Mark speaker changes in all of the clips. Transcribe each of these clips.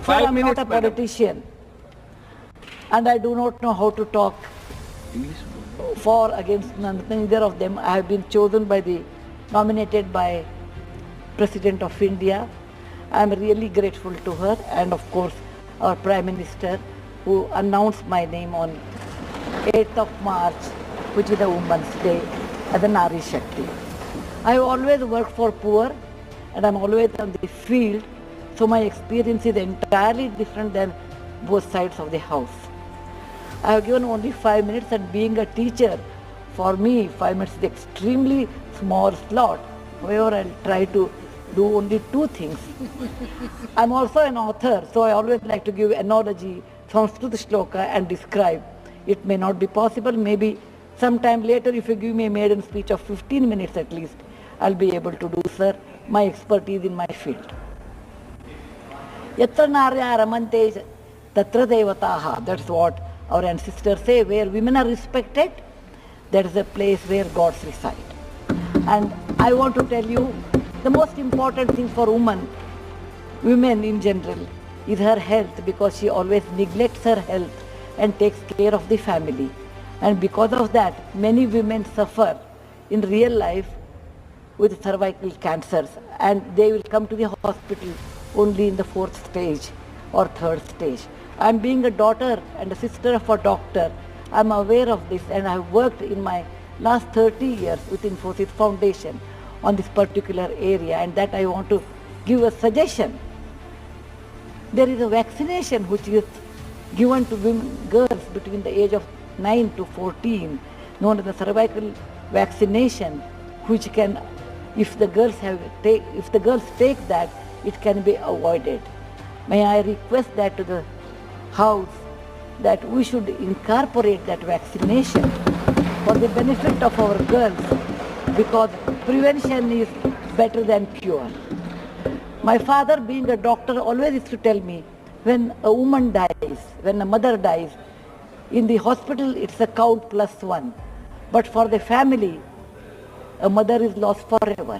Speaker 1: Sir, I'm
Speaker 2: minutes,
Speaker 1: not a
Speaker 2: madam.
Speaker 1: politician, and I do not know how to talk for against neither of them. I have been chosen nominated by President of India. I am really grateful to her, and of course our Prime Minister, who announced my name on 8th of March, which is the Women's Day, as a Nari Shakti. I have always worked for poor, and I am always on the field, so my experience is entirely different than both sides of the house. I have given only 5 minutes, and being a teacher, for me 5 minutes is extremely small slot. However, I'll try to do only 2 things. I'm also an author, so I always like to give analogy, Sanskrit shloka, and describe. It may not be possible, maybe sometime later if you give me a maiden speech of 15 minutes at least, I'll be able to do, sir, my expertise in my field. Yatra narya ramante tatra devataha. That's what our ancestors say. Where women are respected, that is a place where gods reside. And I want to tell you, the most important thing for women in general, is her health, because she always neglects her health and takes care of the family. And because of that, many women suffer in real life with cervical cancers, and they will come to the hospital only in the 4th stage or 3rd stage. I'm being a daughter and a sister of a doctor. I'm aware of this, and I've worked in my last 30 years with Infosys Foundation on this particular area, and that I want to give a suggestion. There is a vaccination which is given to girls between the age of 9 to 14, known as the cervical vaccination, which can, if the girls take that, it can be avoided. May I request that to the House, that we should incorporate that vaccination for the benefit of our girls, because prevention is better than cure. My father, being a doctor, always used to tell me, when a woman dies, when a mother dies, in the hospital it's a count +1. But for the family, a mother is lost forever.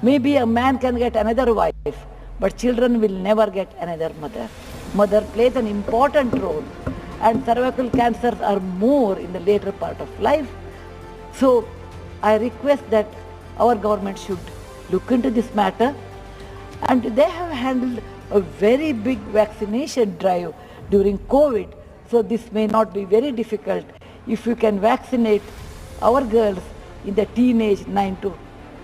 Speaker 1: Maybe a man can get another wife, but children will never get another mother. Mother plays an important role, and cervical cancers are more in the later part of life. So I request that our government should look into this matter, and they have handled a very big vaccination drive during COVID, so this may not be very difficult if you can vaccinate our girls in the teenage 9 to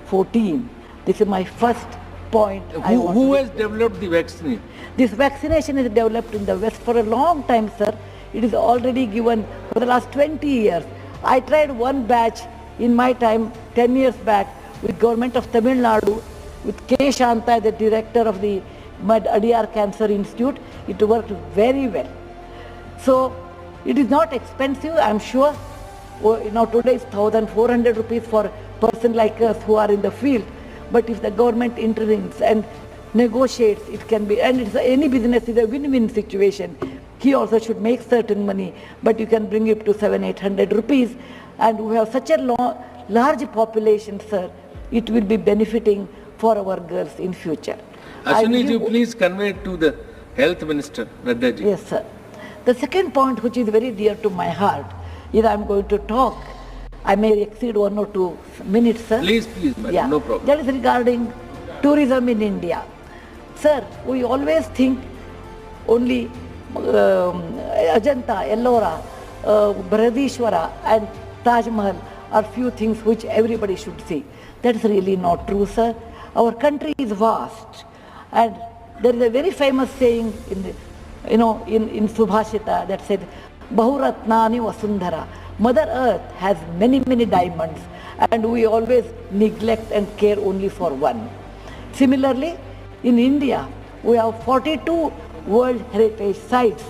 Speaker 1: 14. This is my first point.
Speaker 2: Who has developed the vaccine?
Speaker 1: This vaccination is developed in the West for a long time, sir. It is already given for the last 20 years. I tried one batch in my time, 10 years back, with government of Tamil Nadu, with K. Shanta, the director of the Adiyar Cancer Institute. It worked very well. So it is not expensive, I'm sure. Today it's 1,400 rupees for a person like us who are in the field. But if the government intervenes and negotiates, it can be, and any business is a win-win situation. He also should make certain money, but you can bring it to 700-800 rupees. And we have such a large population, sir, it will be benefiting for our girls in future.
Speaker 2: Ashwini ji, please convey it to the Health Minister, Radha ji.
Speaker 1: Yes, sir. The second point, which is very dear to my heart, is I am going to talk. I may exceed 1 or 2 minutes, sir.
Speaker 2: Please, madam,
Speaker 1: yeah.
Speaker 2: No problem.
Speaker 1: That is regarding tourism in India. Sir, we always think only Ajanta, Ellora, Bharadishwara and Taj Mahal are few things which everybody should see. That is really not true, sir. Our country is vast, and there is a very famous saying in Subhashita that said, Bahuratnani Vasundhara. Mother Earth has many diamonds, and we always neglect and care only for one. Similarly, in India, we have 42 World Heritage Sites,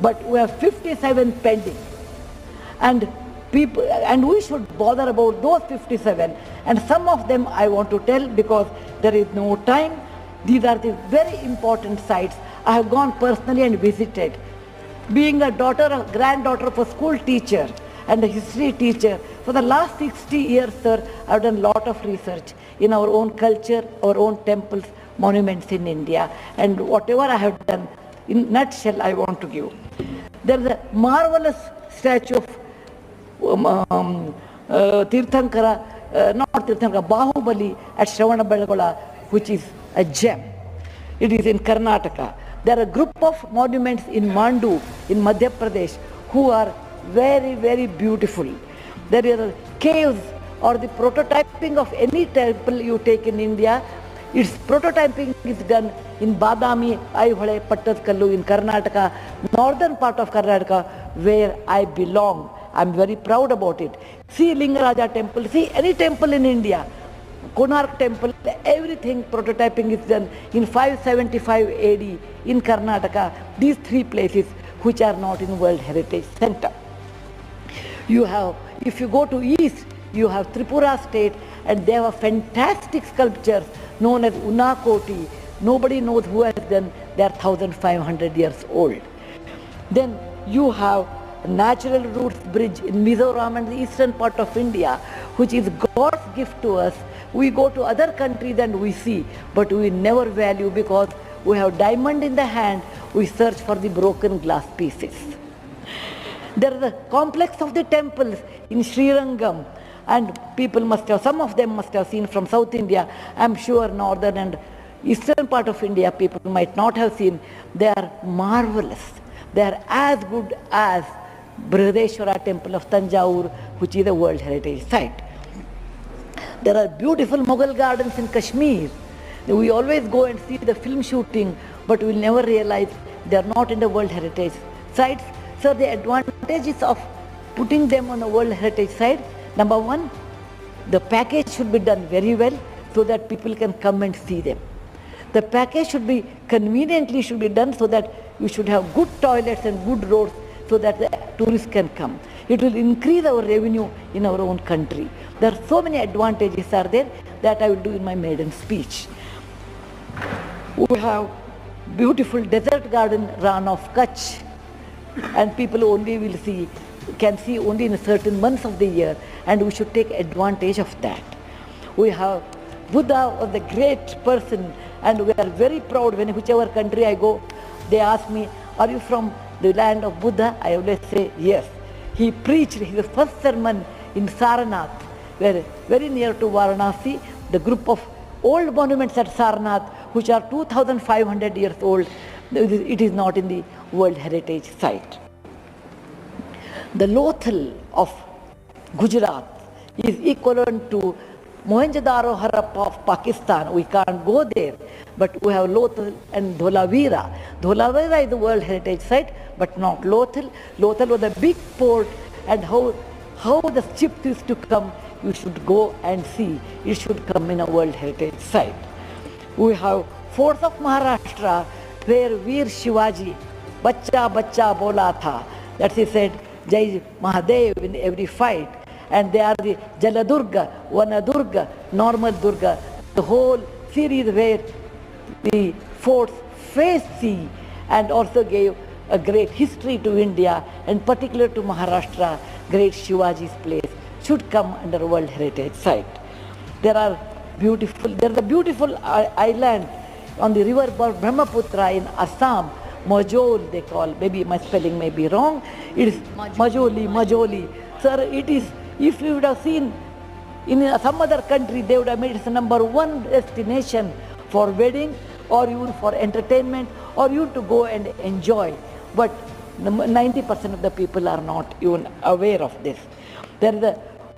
Speaker 1: but we have 57 pending. And we should bother about those 57. And some of them I want to tell because there is no time. These are the very important sites. I have gone personally and visited. Being a granddaughter of a school teacher and a history teacher, for the last 60 years, sir, I have done a lot of research. in our own culture, our own temples, monuments in India, and whatever I have done, in nutshell, I want to give. There is a marvelous statue of Tirthankara, not Tirthankara, Bahubali at Shravanabelagola, which is a gem. It is in Karnataka. There are a group of monuments in Mandu, in Madhya Pradesh, who are very, very beautiful. There are caves or the prototyping of any temple you take in India. Its prototyping is done in Badami, Aihole, Pattadkallu in Karnataka, northern part of Karnataka, where I belong. I'm very proud about it. See Lingaraja temple, see any temple in India, Konark temple, everything prototyping is done in 575 AD in Karnataka. These three places which are not in World Heritage Center. You have, if you go to east, you have Tripura state, and they have fantastic sculptures known as Unakoti. Nobody knows who has done. They are 1,500 years old. Then you have Natural Roots Bridge in Mizoram and the eastern part of India, which is God's gift to us. We go to other countries and we see, but we never value because we have diamond in the hand, we search for the broken glass pieces. There is a complex of the temples in Srirangam, and people must have, some of them must have seen from South India. I'm sure northern and eastern part of India people might not have seen. They are marvelous. They are as good as Brihadeshwara temple of Tanjore, which is a World Heritage Site. There are beautiful Mughal gardens in Kashmir. We always go and see the film shooting, but we never realize they are not in the World Heritage Sites. So the advantages of putting them on a World Heritage Site, number one, the package should be done very well so that people can come and see them. The package should be conveniently should be done so that you should have good toilets and good roads so that the tourists can come. It will increase our revenue in our own country. There are so many advantages are there that I will do in my maiden speech. We have beautiful desert garden Ran of Kutch, and people only will see, can see only in certain months of the year, and we should take advantage of that. We have Buddha was a great person, and we are very proud when whichever country I go, they ask me, are you from the land of Buddha? I always say yes. He preached his first sermon in Sarnath, where very near to Varanasi, the group of old monuments at Sarnath, which are 2,500 years old, it is not in the World Heritage Site. The Lothal of Gujarat is equivalent to Mohenjo-daro Harappa of Pakistan. We can't go there, but we have Lothal and Dholavira. Dholavira is the World Heritage Site, but not Lothal. Lothal was a big port, and how the ships used to come, you should go and see. It should come in a World Heritage Site. We have forts of Maharashtra where Veer Shivaji, Bachcha Bachcha Bola Tha, that he said, Jai Mahadev in every fight. And they are the Jaladurga, Vanadurga, Normal Durga, the whole series where the forts faced sea and also gave a great history to India, and particular to Maharashtra, great Shivaji's place should come under World Heritage Site. There is a beautiful island on the river Brahmaputra in Assam, Majol they call, maybe my spelling may be wrong, it is Majoli. Sir, it is, if you would have seen in some other country, they would have made it the #1 destination for wedding or even for entertainment or you to go and enjoy. But 90% of the people are not even aware of this.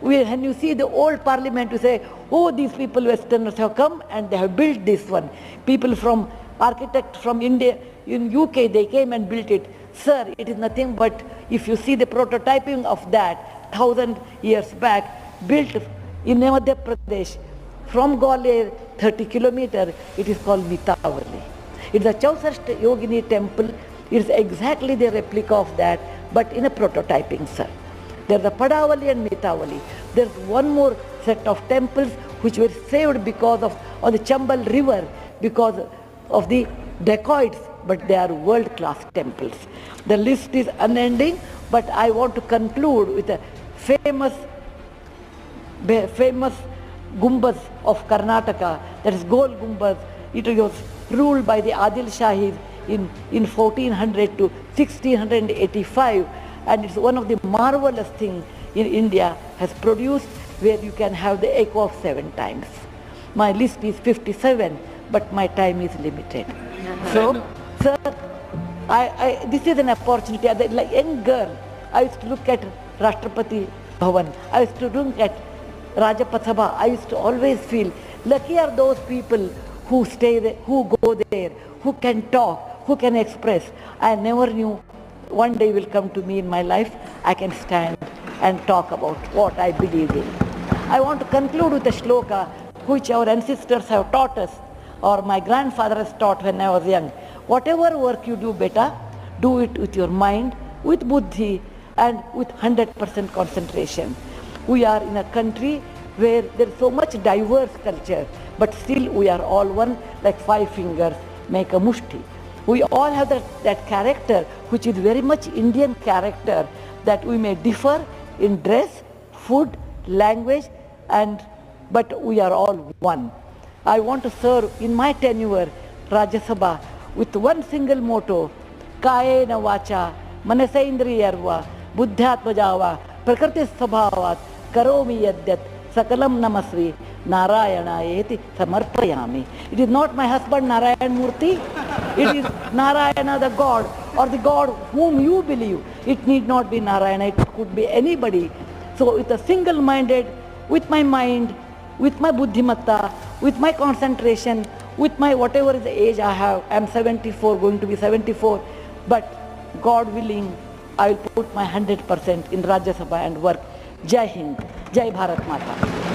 Speaker 1: When you see the old parliament, you say, oh, these people, Westerners have come and they have built this one. People from, architects from India, in UK, they came and built it. Sir, it is nothing but, if you see the prototyping of that, 1,000 years back, built in Madhya Pradesh, from Gwalior, 30 kilometers, it is called Mitavali. It's a Chausashta Yogini temple. It's exactly the replica of that, but in a prototyping, sir. There's a Padavali and Mitavali. There's one more set of temples which were saved because of, on the Chambal river, because of the dacoits, but they are world-class temples. The list is unending, but I want to conclude with a famous Gumbaz of Karnataka, that is Gol Gumbaz. It was ruled by the Adil Shahis in 1400 to 1685, and it's one of the marvelous things in India has produced, where you can have the echo of 7 times. My list is 57, but my time is limited. So, sir, this is an opportunity. As a young girl, I used to look at Rashtrapati Bhavan. I used to look at Rajya Sabha. I used to always feel lucky are those people who stay there, who go there, who can talk, who can express. I never knew one day will come to me in my life, I can stand and talk about what I believe in. I want to conclude with a shloka which our ancestors have taught us, or my grandfather has taught when I was young. Whatever work you do, beta, do it with your mind, with buddhi, and with 100% concentration. We are in a country where there is so much diverse culture, but still we are all one, like 5 fingers make a mushti. We all have that character, which is very much Indian character, that we may differ in dress, food, language, but we are all one. I want to serve in my tenure Rajya Sabha with one single motto: Kayena vacha, manasendriyarva, buddhyatmajava, prakriti sabhavat, karomi yadyat, sakalam namasri, Narayana eti samarpayami. It is not my husband Narayan Murthy, it is Narayana the God, or the God whom you believe. It need not be Narayana, it could be anybody. So with a single-minded, with my mind, with my buddhimatta, with my concentration, with my whatever is the age I have, I am 74, going to be 74, but God willing, I will put my 100% in Rajya Sabha and work. Jai Hind, Jai Bharat Mata.